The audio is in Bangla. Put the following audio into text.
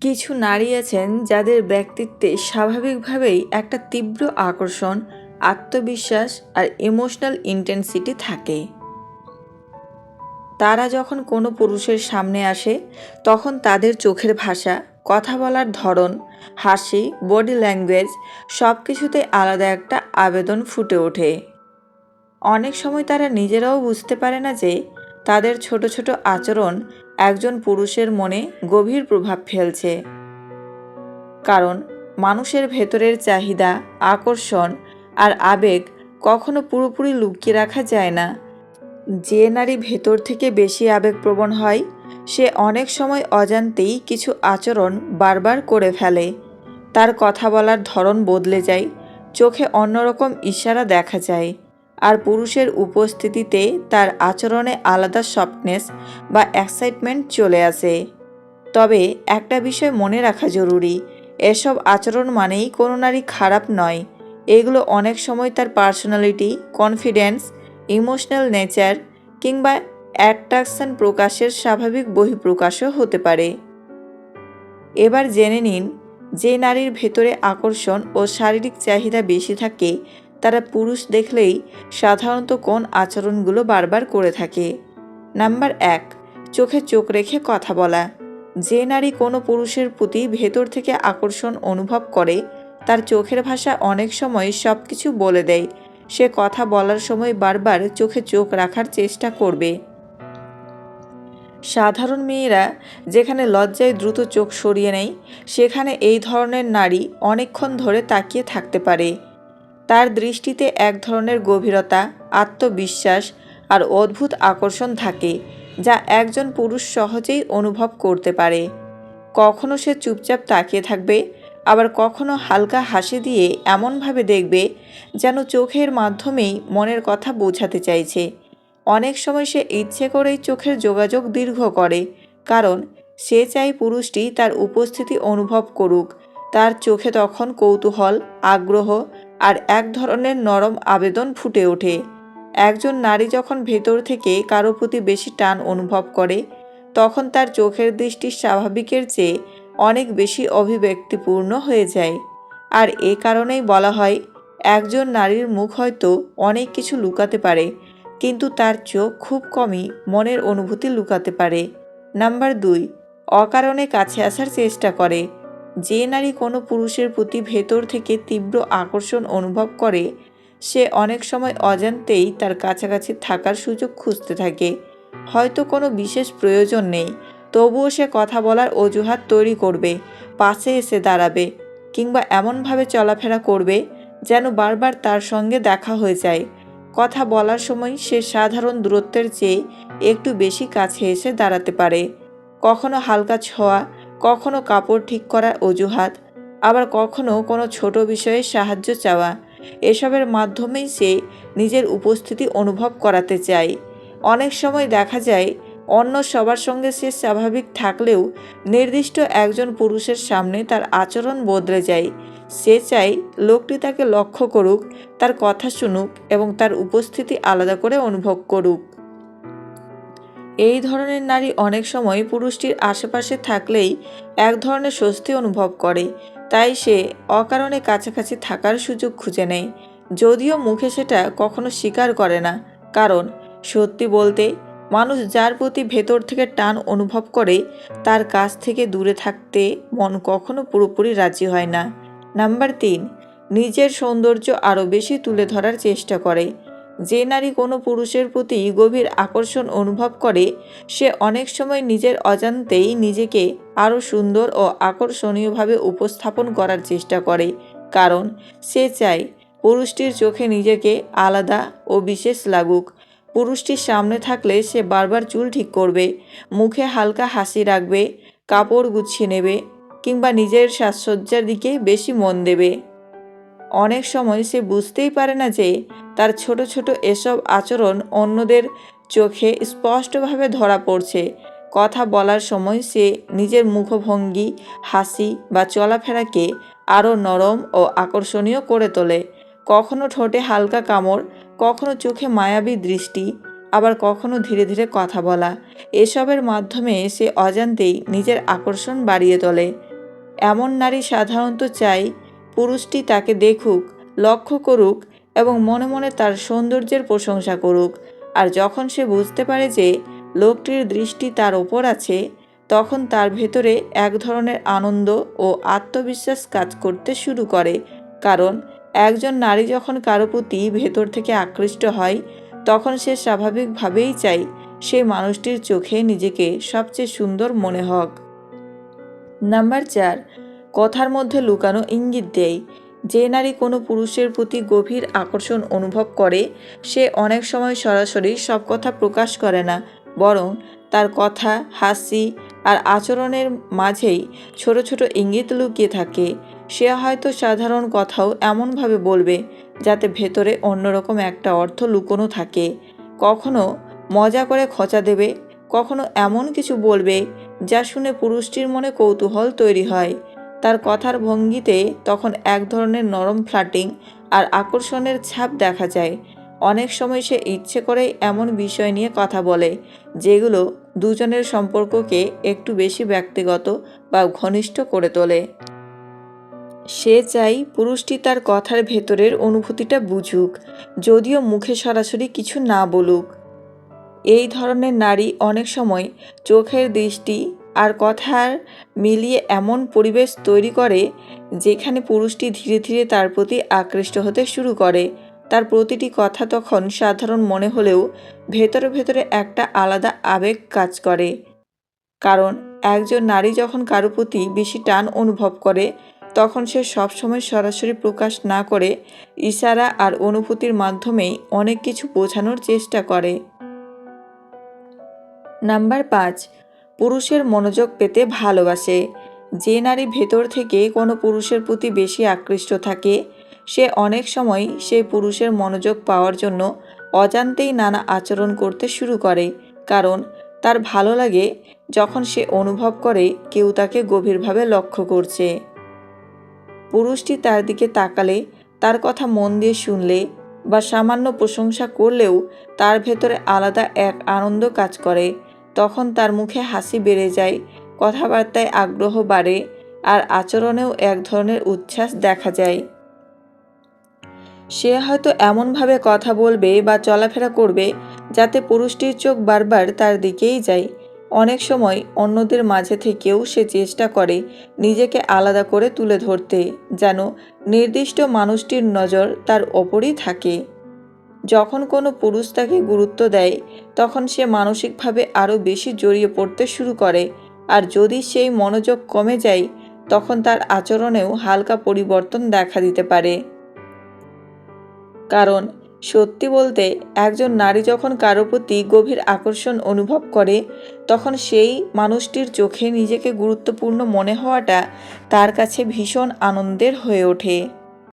কিছু নারী আছেন যাদের ব্যক্তিত্বে স্বাভাবিকভাবেই একটা তীব্র আকর্ষণ, আত্মবিশ্বাস আর ইমোশনাল ইন্টেন্সিটি থাকে। তারা যখন কোনো পুরুষের সামনে আসে তখন তাদের চোখের ভাষা, কথা বলার ধরন, হাসি, বডি ল্যাঙ্গুয়েজ সব কিছুতে আলাদা একটা আবেদন ফুটে ওঠে। অনেক সময় তারা নিজেরাও বুঝতে পারে না যে তাদের ছোট ছোট আচরণ একজন পুরুষের মনে গভীর প্রভাব ফেলছে। কারণ মানুষের ভেতরের চাহিদা, আকর্ষণ আর আবেগ কখনো পুরোপুরি লুকিয়ে রাখা যায় না। যে নারী ভেতর থেকে বেশি আবেগপ্রবণ হয় সে অনেক সময় অজান্তেই কিছু আচরণ বারবার করে ফেলে। তার কথা বলার ধরন বদলে যায়, চোখে অন্যরকম ইশারা দেখা যায়, আর পুরুষের উপস্থিতিতে তার আচরণে আলাদা সফটনেস বা এক্সাইটমেন্ট চলে আসে। তবে একটা বিষয় মনে রাখা জরুরি, এসব আচরণ মানেই কোনো নারী খারাপ নয়। এগুলো অনেক সময় তার পার্সোনালিটি, কনফিডেন্স, ইমোশনাল নেচার কিংবা অ্যাট্রাকশন প্রকাশের স্বাভাবিক বহিঃপ্রকাশও হতে পারে। এবার জেনে নিন, যে নারীর ভেতরে আকর্ষণ ও শারীরিক চাহিদা বেশি থাকে তারা পুরুষ দেখলেই সাধারণত কোন আচরণগুলো বারবার করে থাকে। নাম্বার 1, চোখে চোখ রেখে কথা বলা। যে নারী কোনো পুরুষের প্রতি ভেতর থেকে আকর্ষণ অনুভব করে তার চোখের ভাষা অনেক সময় সব কিছু বলে দেয়। সে কথা বলার সময় বারবার চোখে চোখ রাখার চেষ্টা করবে। সাধারণ মেয়েরা যেখানে লজ্জায় দ্রুত চোখ সরিয়ে নেয় সেখানে এই ধরনের নারী অনেকক্ষণ ধরে তাকিয়ে থাকতে পারে। তার দৃষ্টিতে এক ধরনের গভীরতা, আত্মবিশ্বাস আর অদ্ভুত আকর্ষণ থাকে যা একজন পুরুষ সহজেই অনুভব করতে পারে। কখনো সে চুপচাপ তাকিয়ে থাকবে, আবার কখনো হালকা হাসি দিয়ে এমনভাবে দেখবে যেন চোখের মাধ্যমেই মনের কথা বোঝাতে চাইছে। অনেক সময় সে ইচ্ছে করেই চোখের যোগাযোগ দীর্ঘ করে, কারণ সে চায় পুরুষটি তার উপস্থিতি অনুভব করুক। তার চোখে তখন কৌতূহল, আগ্রহ আর এক ধরনের নরম আবেদন ফুটে ওঠে। একজন নারী যখন ভেতর থেকে কারো প্রতি বেশি টান অনুভব করে তখন তার চোখের দৃষ্টি স্বাভাবিকের চেয়ে অনেক বেশি অভিব্যক্তিপূর্ণ হয়ে যায়। আর এ কারণেই বলা হয় একজন নারীর মুখ হয়তো অনেক কিছু লুকাতে পারে, কিন্তু তার চোখ খুব কমই মনের অনুভূতি লুকাতে পারে। নাম্বার 2, অকারণে কাছে আসার চেষ্টা করে। যে নারী কোনো পুরুষের প্রতি ভেতর থেকে তীব্র আকর্ষণ অনুভব করে সে অনেক সময় অজান্তেই তার কাছাকাছি থাকার সুযোগ খুঁজতে থাকে। হয়তো কোনো বিশেষ প্রয়োজন নেই, তবুও সে কথা বলার অজুহাত তৈরি করবে, পাশে এসে দাঁড়াবে কিংবা এমনভাবে চলাফেরা করবে যেন বারবার তার সঙ্গে দেখা হয়ে যায়। কথা বলার সময় সে সাধারণ দূরত্বের চেয়ে একটু বেশি কাছে এসে দাঁড়াতে পারে। কখনো হালকা ছোঁয়া, কখনো কাপড় ঠিক করার অজুহাত, আবার কখনো কোনো ছোট বিষয়ে সাহায্য চাওয়া। এসবের মাধ্যমেই সে নিজের উপস্থিতি অনুভব করাতে চায়। অনেক সময় দেখা যায় অন্য সবার সঙ্গে সে স্বাভাবিক থাকলেও নির্দিষ্ট একজন পুরুষের সামনে তার আচরণ বদলে যায়। সে চায় লোকটি তাকে লক্ষ্য করুক, তার কথা শুনুক এবং তার উপস্থিতি আলাদা করে অনুভব করুক। এই ধরনের নারী অনেক সময় পুরুষটির আশেপাশে থাকলেই এক ধরনের স্বস্তি অনুভব করে, তাই সে অকারণে কাছাকাছি থাকার সুযোগ খুঁজে নেয়, যদিও মুখে সেটা কখনো স্বীকার করে না। কারণ সত্যি বলতে মানুষ যার প্রতি ভেতর থেকে টান অনুভব করে তার কাছ থেকে দূরে থাকতে মন কখনো পুরোপুরি রাজি হয় না। নাম্বার 3, নিজের সৌন্দর্য আরও বেশি তুলে ধরার চেষ্টা করে। যে নারী কোনো পুরুষের প্রতি গভীর আকর্ষণ অনুভব করে সে অনেক সময় নিজের অজান্তেই নিজেকে আরও সুন্দর ও আকর্ষণীয়ভাবে উপস্থাপন করার চেষ্টা করে। কারণ সে চায় পুরুষটির চোখে নিজেকে আলাদা ও বিশেষ লাগুক। পুরুষটির সামনে থাকলে সে বারবার চুল ঠিক করবে, মুখে হালকা হাসি রাখবে, কাপড় গুছিয়ে নেবে কিংবা নিজের সাজসজ্জার দিকে বেশি মন দেবে। অনেক সময় সে বুঝতেই পারে না যে তার ছোট ছোট এসব আচরণ অন্যদের চোখে স্পষ্টভাবে ধরা পড়ছে। কথা বলার সময় সে নিজের মুখভঙ্গি, হাসি বা চলাফেরাকে আরও নরম ও আকর্ষণীয় করে তোলে। কখনো ঠোঁটে হালকা কামড়, কখনো চোখে মায়াবী দৃষ্টি, আবার কখনো ধীরে ধীরে কথা বলা। এসবের মাধ্যমে সে অজান্তেই নিজের আকর্ষণ বাড়িয়ে তোলে। এমন নারী সাধারণত চায় পুরুষটি তাকে দেখুক, লক্ষ্য করুক এবং মনে মনে তার সৌন্দর্যের প্রশংসা করুক। আর যখন সে বুঝতে পারে যে লোকটির দৃষ্টি তার ওপর আছে, তখন তার ভেতরে এক ধরনের আনন্দ ও আত্মবিশ্বাস কাজ করতে শুরু করে। কারণ একজন নারী যখন কারো প্রতি ভেতর থেকে আকৃষ্ট হয়, তখন সে স্বাভাবিকভাবেই চায় সেই মানুষটির চোখে নিজেকে সবচেয়ে সুন্দর মনে হোক। নাম্বার 4, কথার মধ্যে লুকানো ইঙ্গিত দেয়। যে নারী কোনো পুরুষের প্রতি গভীর আকর্ষণ অনুভব করে, সে অনেক সময় সরাসরি সব কথা প্রকাশ করে না, বরং তার কথা, হাসি আর আচরণের মাঝেই ছোট ছোট ইঙ্গিত লুকিয়ে থাকে। সে হয়তো সাধারণ কথাও এমনভাবে বলবে যাতে ভেতরে অন্যরকম একটা অর্থ লুকোনো থাকে। কখনো মজা করে খোঁচা দেবে, কখনো এমন কিছু বলবে যা শুনে পুরুষটির মনে কৌতূহল তৈরি হয়। তার কথার ভঙ্গিতে তখন এক ধরনের নরম ফ্লার্টিং আর আকর্ষণের ছাপ দেখা যায়। অনেক সময় সে ইচ্ছে করেই এমন বিষয় নিয়ে কথা বলে যেগুলো দুজনের সম্পর্ককে একটু বেশি ব্যক্তিগত বা ঘনিষ্ঠ করে তোলে। সে চাই পুরুষটি তার কথার ভেতরের অনুভূতিটা বুঝুক, যদিও মুখে সরাসরি কিছু না বলুক। এই ধরনের নারী অনেক সময় চোখের দৃষ্টি আর কথার মিলিয়ে এমন পরিবেশ তৈরি করে যেখানে পুরুষটি ধীরে ধীরে তার প্রতি আকৃষ্ট হতে শুরু করে। তার প্রতিটি কথা তখন সাধারণ মনে হলেও ভেতরে ভেতরে একটা আলাদা আবেগ কাজ করে। কারণ একজন নারী যখন কারো প্রতি বেশি টান অনুভব করে, তখন সে সবসময় সরাসরি প্রকাশ না করে ইশারা আর অনুভূতির মাধ্যমেই অনেক কিছু বোঝানোর চেষ্টা করে। নাম্বার 5, পুরুষের মনোযোগ পেতে ভালোবাসে। যে নারী ভেতর থেকে কোনো পুরুষের প্রতি বেশি আকৃষ্ট থাকে, সে অনেক সময় সেই পুরুষের মনোযোগ পাওয়ার জন্য অজান্তেই নানা আচরণ করতে শুরু করে। কারণ তার ভালো লাগে যখন সে অনুভব করে কেউ তাকে গভীরভাবে লক্ষ্য করছে। পুরুষটি তার দিকে তাকালে, তার কথা মন দিয়ে শুনলে বা সামান্য প্রশংসা করলেও তার ভেতরে আলাদা এক আনন্দ কাজ করে। তখন তার মুখে হাসি বেড়ে যায়, কথাবার্তায় আগ্রহ বাড়ে আর আচরণেও এক ধরনের উচ্ছ্বাস দেখা যায়। সে হয়তো এমনভাবে কথা বলবে বা চলাফেরা করবে যাতে পুরুষটির চোখ বারবার তার দিকেই যায়। অনেক সময় অন্যদের মাঝে থেকেও সে চেষ্টা করে নিজেকে আলাদা করে তুলে ধরতে, যেন নির্দিষ্ট মানুষটির নজর তার ওপরই থাকে। যখন কোনো পুরুষ তাকে গুরুত্ব দেয়, তখন সে মানসিকভাবে আরও বেশি জড়িয়ে পড়তে শুরু করে। আর যদি সেই মনোযোগ কমে যায়, তখন তার আচরণেও হালকা পরিবর্তন দেখা দিতে পারে। কারণ সত্যি বলতে, একজন নারী যখন কারো প্রতি গভীর আকর্ষণ অনুভব করে, তখন সেই মানুষটির চোখে নিজেকে গুরুত্বপূর্ণ মনে হওয়াটা তার কাছে ভীষণ আনন্দের হয়ে ওঠে।